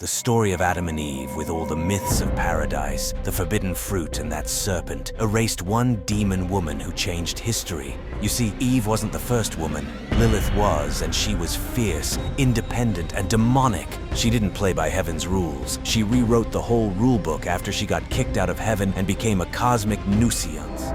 The story of Adam and Eve, with all the myths of paradise, the forbidden fruit, and that serpent, erased one demon woman who changed history. You see, Eve wasn't the first woman. Lilith was, and she was fierce, independent, and demonic. She didn't play by heaven's rules. She rewrote the whole rulebook after she got kicked out of heaven and became a cosmic nuisance.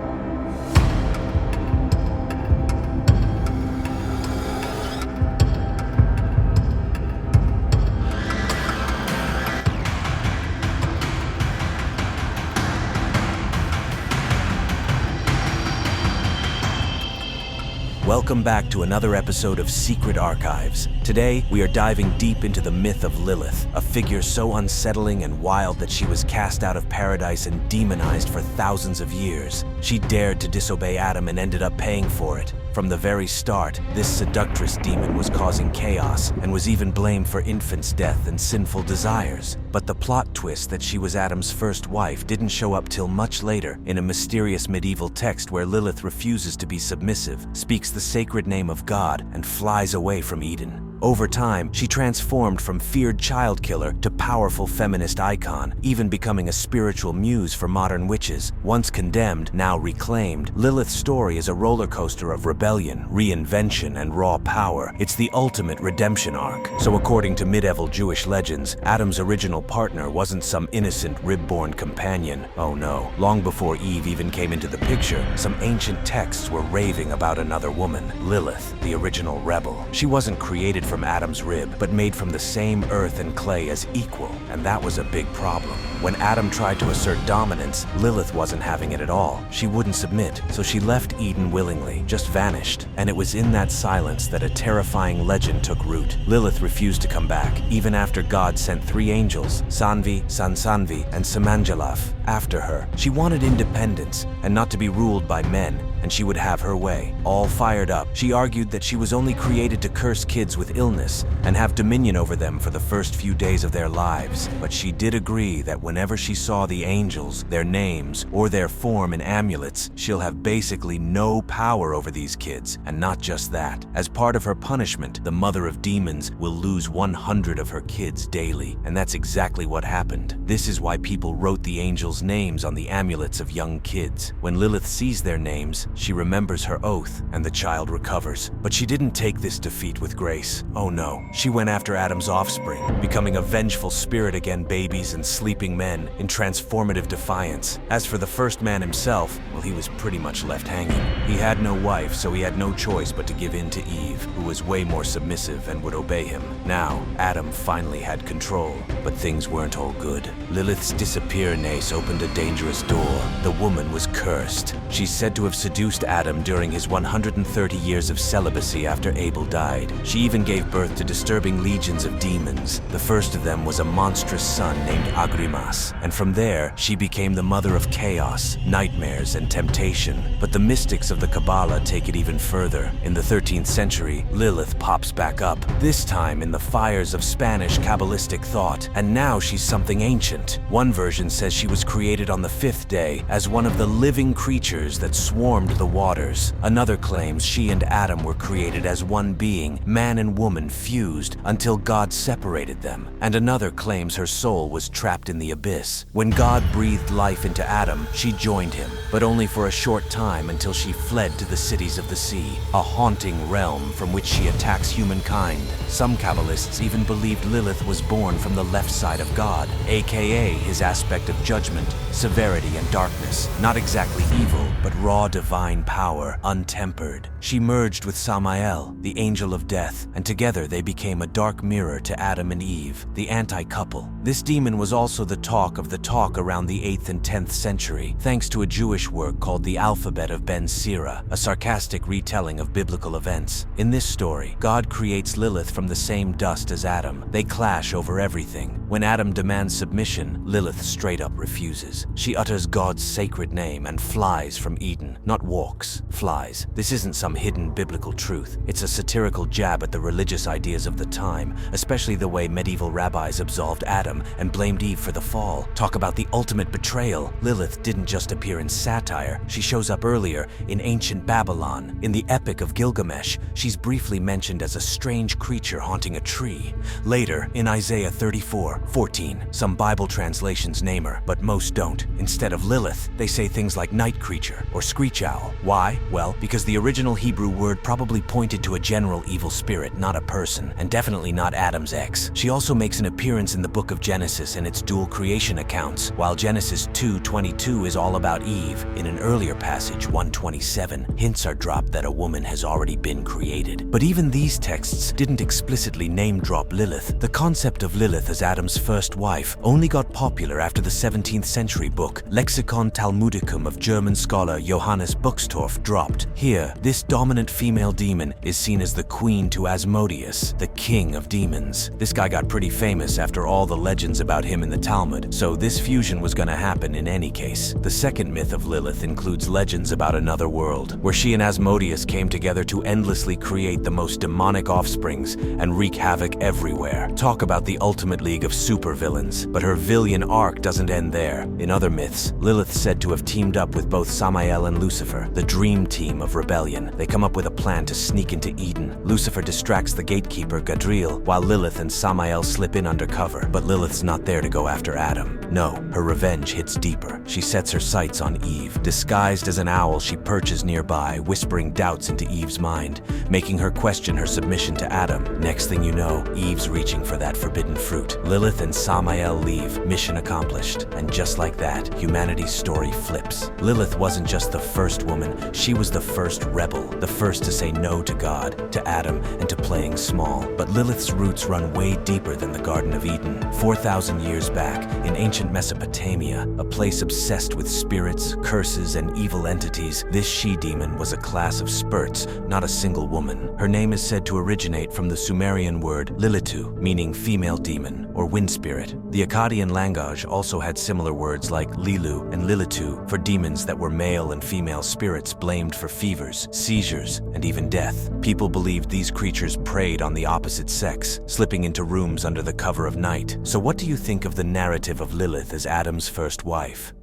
Welcome back to another episode of Secret Archives. Today, we are diving deep into the myth of Lilith, a figure so unsettling and wild that she was cast out of paradise and demonized for thousands of years. She dared to disobey Adam and ended up paying for it. From the very start, this seductress demon was causing chaos and was even blamed for infants' death and sinful desires. But the plot twist that she was Adam's first wife didn't show up till much later in a mysterious medieval text where Lilith refuses to be submissive, speaks the sacred name of God, and flies away from Eden. Over time, she transformed from feared child killer to powerful feminist icon, even becoming a spiritual muse for modern witches. Once condemned, now reclaimed, Lilith's story is a roller coaster of rebellion, reinvention, and raw power. It's the ultimate redemption arc. So according to medieval Jewish legends, Adam's original partner wasn't some innocent rib-born companion. Oh no. Long before Eve even came into the picture, some ancient texts were raving about another woman, Lilith, the original rebel. She wasn't created from Adam's rib, but made from the same earth and clay as equal, and that was a big problem. When Adam tried to assert dominance, Lilith wasn't having it at all. She wouldn't submit, so she left Eden willingly, just vanished. And it was in that silence that a terrifying legend took root. Lilith refused to come back, even after God sent 3 angels, Sanvi, Sansanvi, and Samanjalaf, after her. She wanted independence, and not to be ruled by men, and she would have her way. All fired up, she argued that she was only created to curse kids with illness and have dominion over them for the first few days of their lives. But she did agree that whenever she saw the angels, their names, or their form in amulets, she'll have basically no power over these kids. And not just that. As part of her punishment, the mother of demons will lose 100 of her kids daily. And that's exactly what happened. This is why people wrote the angels' names on the amulets of young kids. When Lilith sees their names, she remembers her oath, and the child recovers. But she didn't take this defeat with grace. Oh no. She went after Adam's offspring, becoming a vengeful spirit against babies and sleeping men in transformative defiance. As for the first man himself, well, he was pretty much left hanging. He had no wife, so he had no choice but to give in to Eve, who was way more submissive and would obey him. Now, Adam finally had control, but things weren't all good. Lilith's disappearance opened a dangerous door. The woman was cursed. She's said to have seduced Adam during his 130 years of celibacy after Abel died. She even gave birth to disturbing legions of demons. The first of them was a monstrous son named Agrimas, and from there, she became the mother of chaos, nightmares, and temptation. But the mystics of the Kabbalah take it even further. In the 13th century, Lilith pops back up, this time in the fires of Spanish Cabalistic thought, and now she's something ancient. One version says she was created on the 5th day as one of the living creatures that swarmed the waters. Another claims she and Adam were created as one being, man and woman fused until God separated them. And another claims her soul was trapped in the abyss. When God breathed life into Adam, she joined him, but only for a short time until she fled to the cities of the sea, a haunting realm from which she attacks humankind. Some Kabbalists even believed Lilith was born from the left side of God, aka his aspect of judgment, severity, and darkness. Not exactly evil, but raw divine power, untempered. She merged with Samael, the angel of death, and together they became a dark mirror to Adam and Eve, the anti-couple. This demon was also the talk of the talk around the 8th and 10th century, thanks to a Jewish work called The Alphabet of Ben Sira, a sarcastic retelling of biblical events. In this story, God creates Lilith from the same dust as Adam. They clash over everything. When Adam demands submission, mission, Lilith straight up refuses. She utters God's sacred name and flies from Eden. Not walks, flies. This isn't some hidden biblical truth. It's a satirical jab at the religious ideas of the time, especially the way medieval rabbis absolved Adam and blamed Eve for the fall. Talk about the ultimate betrayal. Lilith didn't just appear in Satire. She shows up earlier in ancient Babylon. In the Epic of Gilgamesh, she's briefly mentioned as a strange creature haunting a tree. Later, in Isaiah 34:14, some Bible translations name her, but most don't. Instead of Lilith, they say things like night creature or screech owl. Why? Well, because the original Hebrew word probably pointed to a general evil spirit, not a person, and definitely not Adam's ex. She also makes an appearance in the book of Genesis and its dual creation accounts, while Genesis 2:22 is all about Eve. In an earlier passage, 1:27, hints are dropped that a woman has already been created. But even these texts didn't explicitly name-drop Lilith. The concept of Lilith as Adam's first wife only got popular after the 17th century book Lexicon Talmudicum of German scholar Johannes Buxtorf dropped. Here, this dominant female demon is seen as the queen to Asmodeus, the king of demons. This guy got pretty famous after all the legends about him in the Talmud, so this fusion was gonna happen in any case. The second myth of Lilith includes legends about another world, where she and Asmodeus came together to endlessly create the most demonic offsprings and wreak havoc everywhere. Talk about the ultimate league of supervillains. But her villain arc doesn't end there. In other myths, Lilith's said to have teamed up with both Samael and Lucifer, the dream team of rebellion. They come up with a plan to sneak into Eden. Lucifer distracts the gatekeeper, Gadriel, while Lilith and Samael slip in undercover. But Lilith's not there to go after Adam. No, her revenge hits deeper. She sets her sights on Eve. Disguised as an owl, she perches nearby, whispering doubts into Eve's mind, making her question her submission to Adam. Next thing you know, Eve's reaching for that forbidden fruit. Lilith and Samael leave, mission accomplished. And just like that, humanity's story flips. Lilith wasn't just the first woman, she was the first rebel, the first to say no to God, to Adam, and to playing small. But Lilith's roots run way deeper than the Garden of Eden. 4,000 years back, in ancient Mesopotamia, a place obsessed with spirits, curses, and evil entities, this she-demon was a class of spurts, not a single woman. Her name is said to originate from the Sumerian word Lilitu, meaning female demon or wind spirit. The Akkadian language also had similar words like Lilu and Lilitu for demons that were male and female spirits blamed for fevers, seizures, and even death. People believed these creatures preyed on the opposite sex, slipping into rooms under the cover of night. So what do you think of the narrative of Lilith as Adam's first wife?